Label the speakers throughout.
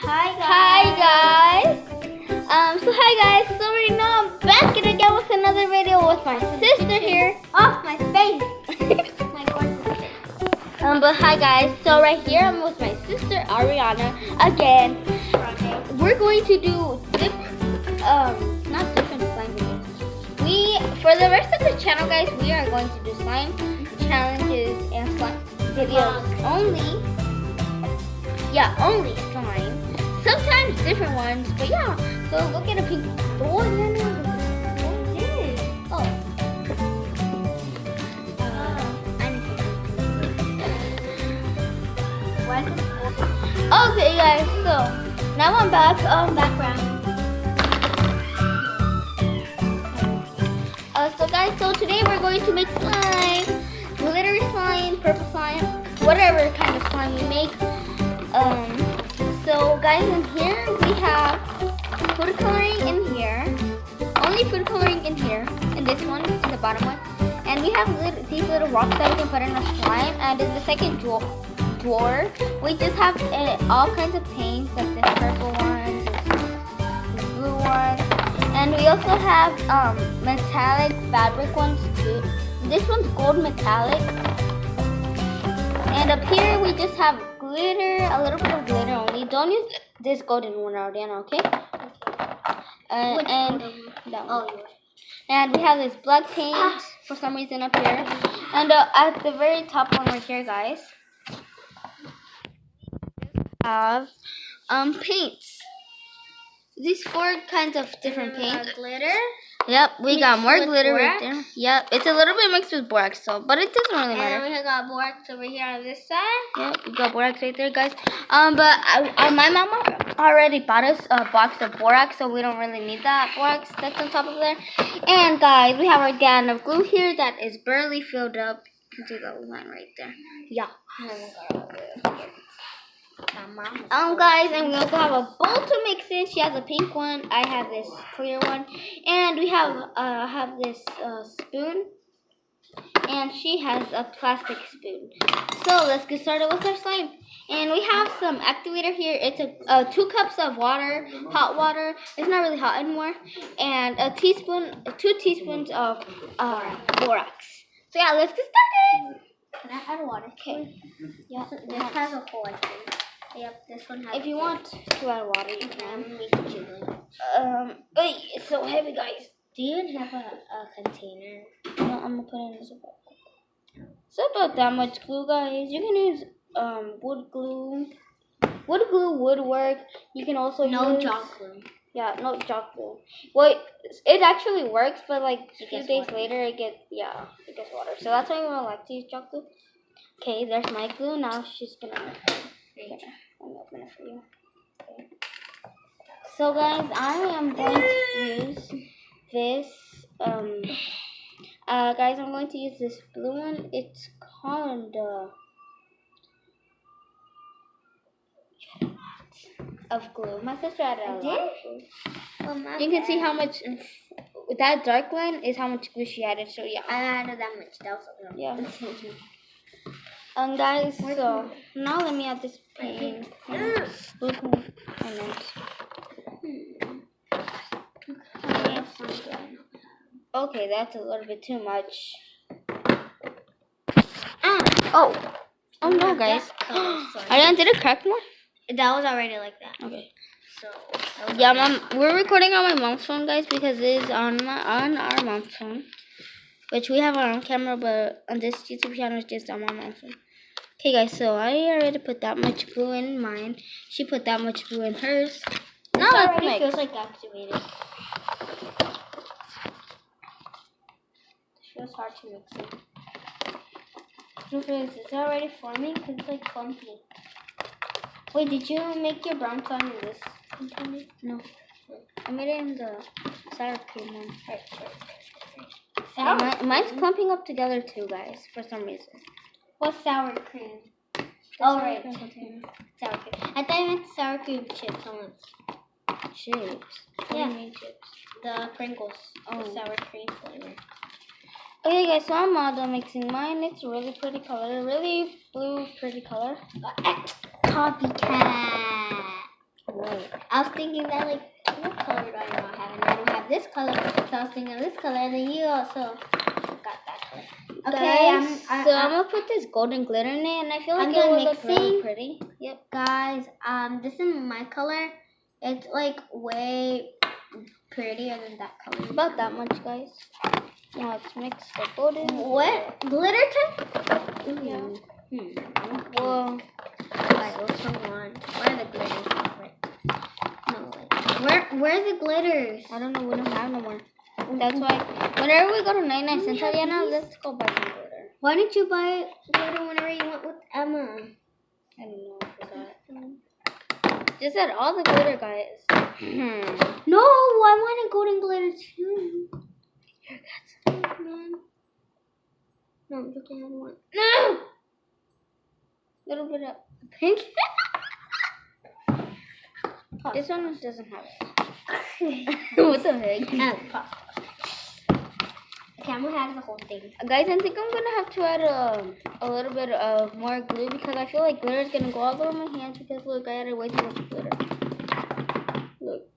Speaker 1: Hi guys. So right now I'm back again with another video with my sister here.
Speaker 2: Oh, my face. My gorgeous face.
Speaker 1: But hi guys. So right here I'm with my sister Ariana again. We're going to do not different slime videos. For the rest of the channel, guys, we are going to do slime challenges and slime videos only. Yeah, only slime. Sometimes different ones, but yeah. So look at a pink. Oh, okay, guys. So now I'm back. Background. So guys, so today we're going to make slime, glittery slime, purple slime, whatever kind of slime we make. So guys, in here we have food coloring in here. Only food coloring in here. And this one is the bottom one. And we have these little rocks that we can put in our slime. And in the second drawer, we just have all kinds of paints, like this purple one, this blue one. And we also have metallic fabric ones too. This one's gold metallic. And up here we just have glitter, a little bit of glitter only. Don't use this golden one, Ariana, okay? And that one. And we have this black paint for some reason up here. And at the very top one right here, guys, we have paints. These 4 kinds of different paints.
Speaker 2: Glitter.
Speaker 1: Yep, we got more glitter
Speaker 2: borax.
Speaker 1: right there. Yep, it's a little bit mixed with borax, but it doesn't really matter.
Speaker 2: And we got borax over here on this side.
Speaker 1: Yep, we got borax right there, guys. But my mama already bought us a box of borax, so we don't really need that borax that's on top of there. And guys, we have our gallon of glue here that is barely filled up. You can see the line right there. Yeah. Guys, and we also have a bowl to mix in. She has a pink one. I have this clear one, and we have this spoon, and she has a plastic spoon. So let's get started with our slime. And we have some activator here. It's 2 cups of water, hot water. It's not really hot anymore, and 2 teaspoons of borax. So yeah, let's get started.
Speaker 2: Can I add water?
Speaker 1: Okay.
Speaker 2: Yeah, this has a hole, I think. Yep, this one has.
Speaker 1: If you want to add water, you can.
Speaker 2: Make it jiggle.
Speaker 1: It's so heavy, guys.
Speaker 2: Do you have a container?
Speaker 1: No, I'm gonna put it in this bowl. It's about that much glue, guys. You can use wood glue. Wood glue would work. You can also
Speaker 2: No
Speaker 1: use
Speaker 2: chalk glue.
Speaker 1: Yeah, no chalk glue. Well, it actually works, but like a few days
Speaker 2: water.
Speaker 1: later, it gets water. So that's why we don't like to use chalk glue. Okay, there's my glue. Now she's gonna. Let me open it for you. Okay. So guys, I am going to use this. Guys, I'm going to use this blue one. It's called of glue. My sister added a lot of glue. You can see how much. That dark line is how much glue she added. So yeah,
Speaker 2: I added that much. That was a
Speaker 1: yeah. Guys, so now let me add this paint. Okay, that's a little bit too much. Oh no, guys. Ariana, did it crack more?
Speaker 2: That was already like that.
Speaker 1: Okay.
Speaker 2: So
Speaker 1: yeah, Mom, we're recording on my mom's phone, guys, because it is on our mom's phone, which we have our own camera, but on this YouTube channel, it's just on my mom's phone. Okay, guys, so I already put that much glue in mine. She put that much glue in hers. Now
Speaker 2: it
Speaker 1: let's
Speaker 2: already
Speaker 1: mix.
Speaker 2: feels like activated. It feels hard to mix it.
Speaker 1: Is it already forming? Because it's like clumpy.
Speaker 2: Wait, did you make your brown slime in this container?
Speaker 1: No. I made it in the sour cream one.
Speaker 2: Sour
Speaker 1: mine's clumping up together too, guys, for some reason.
Speaker 2: What's sour cream? Right. Sour cream. I thought you meant sour cream chips.
Speaker 1: Chips?
Speaker 2: Yeah. Chips. The Pringles. The sour cream flavor.
Speaker 1: Okay guys, so I'm all done mixing mine. It's a really pretty color, really blue pretty color.
Speaker 2: Copycat. I was thinking that like, what color do I not have? And I don't have this color, so I was thinking of this color, and then you also got that color. Okay,
Speaker 1: Guys, I'm gonna put this golden glitter in it, and I feel like
Speaker 2: I'm
Speaker 1: it will
Speaker 2: done
Speaker 1: look really
Speaker 2: mixing.
Speaker 1: pretty. Yep.
Speaker 2: Guys, this is my color. It's like way prettier than that color.
Speaker 1: About that much, guys. Now let's mix the golden.
Speaker 2: What? Glitter too?
Speaker 1: Yeah. Well,
Speaker 2: I also want. Where are the glitters? No, where's the glitters?
Speaker 1: I don't know. We don't have no more. That's why whenever we go to 99 cents Ariana, let's go buy some glitter.
Speaker 2: Why didn't you buy glitter whenever you went with Emma?
Speaker 1: I don't know. I forgot. Just said all the glitter, guys.
Speaker 2: No, I want a golden glitter too. Man. No, you can't have one. No!
Speaker 1: Little bit of
Speaker 2: Pink?
Speaker 1: this one doesn't have it. What the heck?
Speaker 2: Okay, I'm gonna have the whole thing.
Speaker 1: Guys, I think I'm gonna have to add a little bit of more glue because I feel like glitter is gonna go all over my hands because look, I added way too much glitter. Look,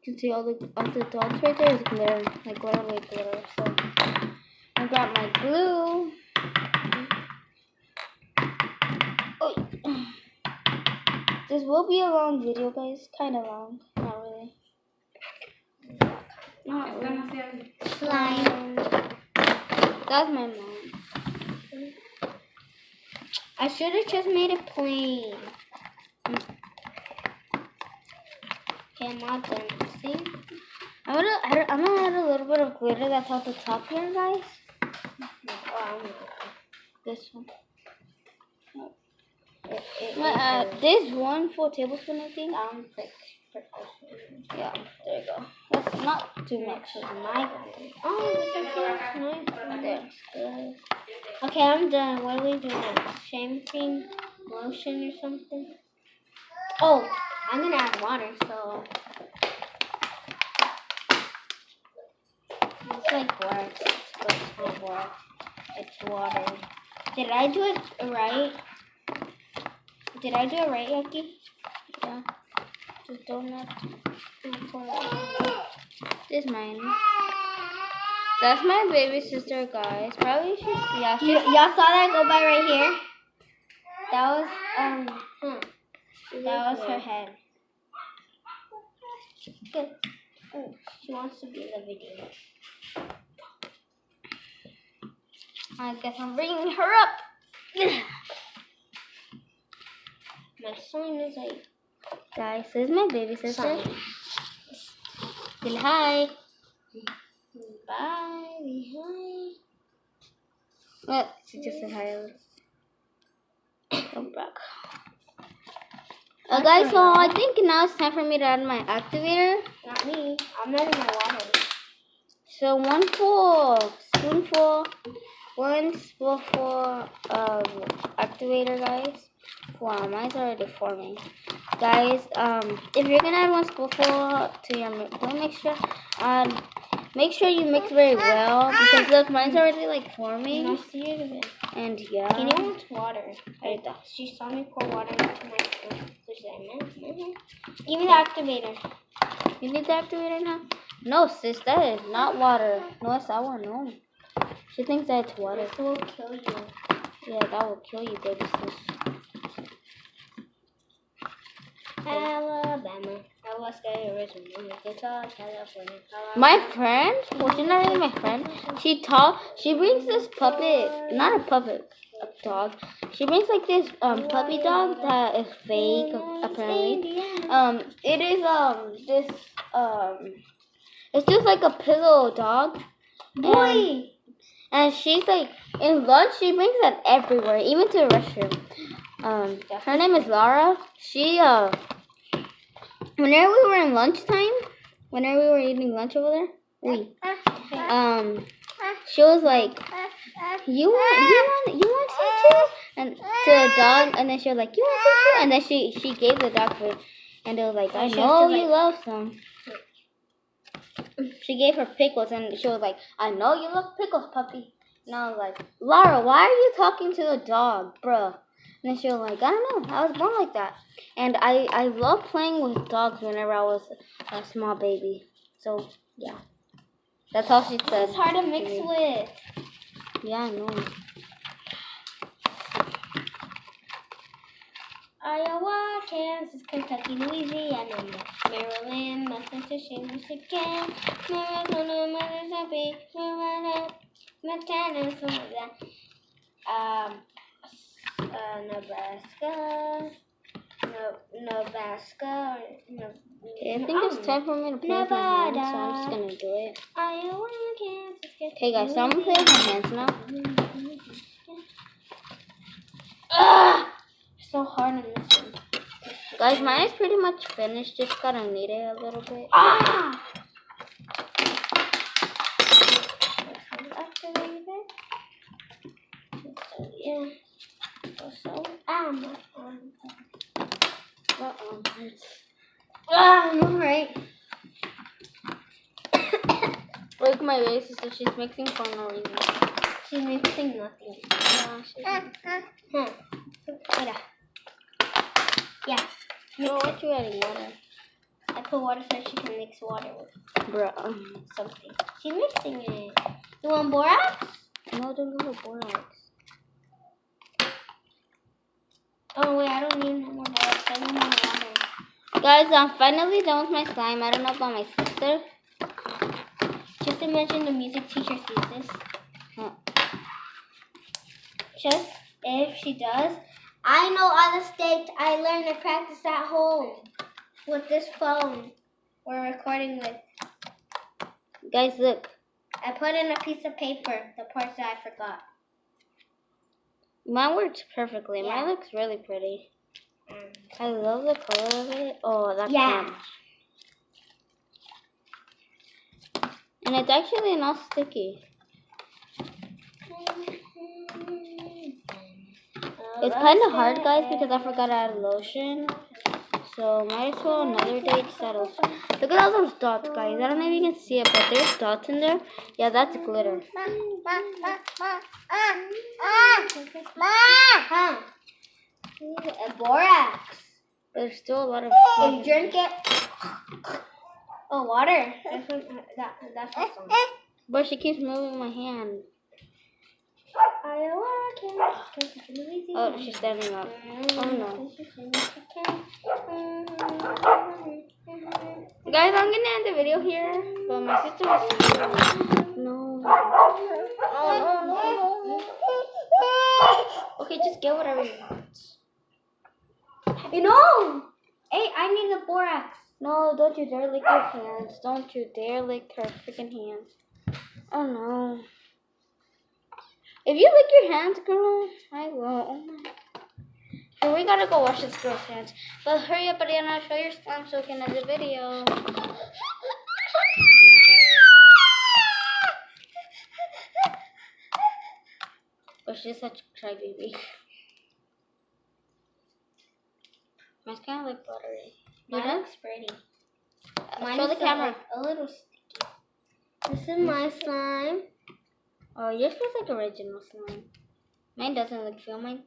Speaker 1: you can see all the dots right there is glitter, like literally glitter. So I got my glue. Oh. This will be a long video, guys. Kind of long, not really. Not really.
Speaker 2: Slime.
Speaker 1: That's my mom.
Speaker 2: I should have just made it plain. Okay, I'm not done. See?
Speaker 1: I'm gonna add a little bit of glitter that's at the top here, guys. This one. I'm gonna add this 1 full tablespoon, I think. Yeah, there you go. That's not too much. There.
Speaker 2: Okay, I'm done. What are we doing next? Shaving lotion or something? Oh, I'm gonna add water, so it's like work, but it's not work. It's water. Did I do it right? Did I do it right, Yucky?
Speaker 1: Yeah. Just donut. This is mine. That's my baby sister, guys. Probably she's
Speaker 2: Y'all saw that go by right here? That was that was her head. Good. Oh, she wants to be in the video.
Speaker 1: I guess I'm bringing her up.
Speaker 2: My son is like,
Speaker 1: Guys, this is my baby sister. Say hi.
Speaker 2: bye, hi.
Speaker 1: Well, she just said hi. Come back. Guys, so I think now it's time for me to add my activator.
Speaker 2: Not me. I'm adding my water.
Speaker 1: So 1 full spoonful of activator, guys. Wow, mine's already forming. Guys, if you're gonna add 1 spoonful to your glue mixture, make sure you mix very well because look, mine's already like forming.
Speaker 2: I'll see it again.
Speaker 1: And yeah.
Speaker 2: Can you want water? She saw me pour water into my spoon. So she's like, give me the activator.
Speaker 1: You need the activator now? No, sis, that is not water. No, it's sour. No. She thinks that it's water.
Speaker 2: This will kill you.
Speaker 1: Yeah, that will kill you, baby sis.
Speaker 2: Alabama.
Speaker 1: My friend, well, she's not really my friend. She brings this puppet, not a puppet, a dog. She brings like this puppy dog that is fake, apparently. It is it's just like a pillow dog.
Speaker 2: Boy.
Speaker 1: And she's like in lunch. She brings it everywhere, even to the restroom. Her name is Lara. She whenever we were in lunchtime, whenever we were eating lunch over there, she was like, you want some too? And to the dog, and then she was like, you want some too? And then she gave the dog food, and it was like, I know you love some. She gave her pickles, and she was like, I know you love pickles, puppy. And I was like, Lara, why are you talking to the dog, bruh? And then she was like, I don't know, I was born like that. And I love playing with dogs whenever I was a small baby. So, yeah. That's all she said.
Speaker 2: It's hard to mix with.
Speaker 1: Yeah, I know.
Speaker 2: Iowa, Kansas, Kentucky, Louisiana, Maryland, Massachusetts, Michigan, Arizona, Mississippi, Montana, Nebraska, Nebraska,
Speaker 1: Okay, I think it's time for me to play with my hands, so I'm just gonna do it.
Speaker 2: Iowa, Kansas, Kentucky.
Speaker 1: Okay, guys, so I'm gonna play with my hands now.
Speaker 2: So hard on this one.
Speaker 1: Guys, mine is pretty much finished. Just gotta knead it a little bit.
Speaker 2: Yeah. So, my arm. Alright.
Speaker 1: Look at my baby sister. She's mixing for no reason.
Speaker 2: She's mixing nothing. Yeah.
Speaker 1: No, what you adding water?
Speaker 2: I put water so she can mix water with
Speaker 1: Bruh.
Speaker 2: something. She's mixing it. You want borax?
Speaker 1: No, don't go with borax.
Speaker 2: Oh wait, I don't need no more borax. I need more water.
Speaker 1: Guys, I'm finally done with my slime. I don't know about my sister.
Speaker 2: Just imagine the music teacher sees this.
Speaker 1: Huh.
Speaker 2: Just if she does. I know all the steps I learned to practice at home with this phone we're recording with.
Speaker 1: Guys, look.
Speaker 2: I put in a piece of paper the parts that I forgot.
Speaker 1: Mine works perfectly.
Speaker 2: Yeah.
Speaker 1: Mine looks really pretty. I love the color of it. Oh, that's
Speaker 2: Yeah.
Speaker 1: fun. And it's actually not sticky. It's kind of hard, guys, because I forgot to add lotion. So, might as well another day just add lotion. Look at all those dots, guys. I don't know if you can see it, but there's dots in there. Yeah, that's glitter.
Speaker 2: Borax.
Speaker 1: There's still a lot of...
Speaker 2: If you drink it. Oh, water. That's what's on.
Speaker 1: But she keeps moving my hand. Oh, she's standing up. Oh, no. Guys, I'm gonna end the video here. But my sister was... No. Okay, just get whatever you want.
Speaker 2: You know! Hey, I need the borax.
Speaker 1: No, don't you dare lick your hands. Don't you dare lick her freaking hands. Oh, no. If you lick your hands, girl, I will. Oh, my. So we gotta go wash this girl's hands. But hurry up, Ariana. Show your slime so we can end the video. But she's such a crybaby. Mine's kind of like buttery.
Speaker 2: Mine looks pretty.
Speaker 1: Show the camera.
Speaker 2: A little sticky. This is my slime.
Speaker 1: Oh, yours feels like original slime. Mine doesn't look feel mine.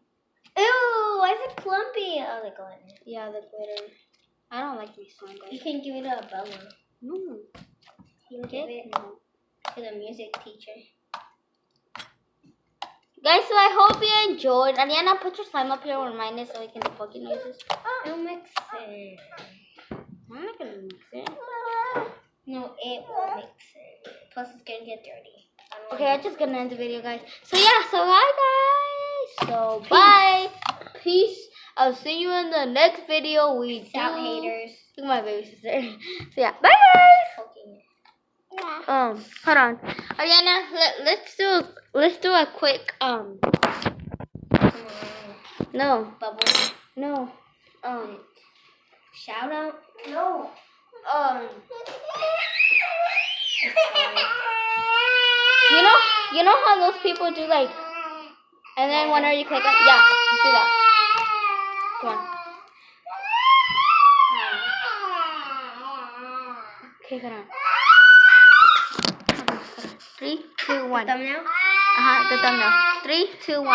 Speaker 2: Ew, why is it clumpy? Oh, the glitter.
Speaker 1: Yeah, the glitter. I don't like my slime, guys.
Speaker 2: You can give it to Bella.
Speaker 1: No.
Speaker 2: You can give it to the music teacher.
Speaker 1: Guys, so I hope you enjoyed. Ariana, put your slime up here where mine is so we can fucking use this.
Speaker 2: I'll mix it.
Speaker 1: I'm not gonna mix it.
Speaker 2: No, it will mix it. Plus, it's gonna get dirty.
Speaker 1: Okay, I'm just gonna end the video, guys. So yeah, so bye, guys. So bye. Peace. I'll see you in the next video.
Speaker 2: Peace out, haters.
Speaker 1: Look at my baby sister. So yeah, bye, guys. Hold on, Ariana. Let's do a quick No.
Speaker 2: Bubble.
Speaker 1: No.
Speaker 2: Shout out. No.
Speaker 1: You know how those people do like, and then whenever you click on, yeah, you see that. Come on. Okay, hold on. 3, 2, 1.
Speaker 2: The thumbnail?
Speaker 1: The thumbnail. 3, 2, 1.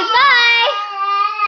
Speaker 1: guys. Bye.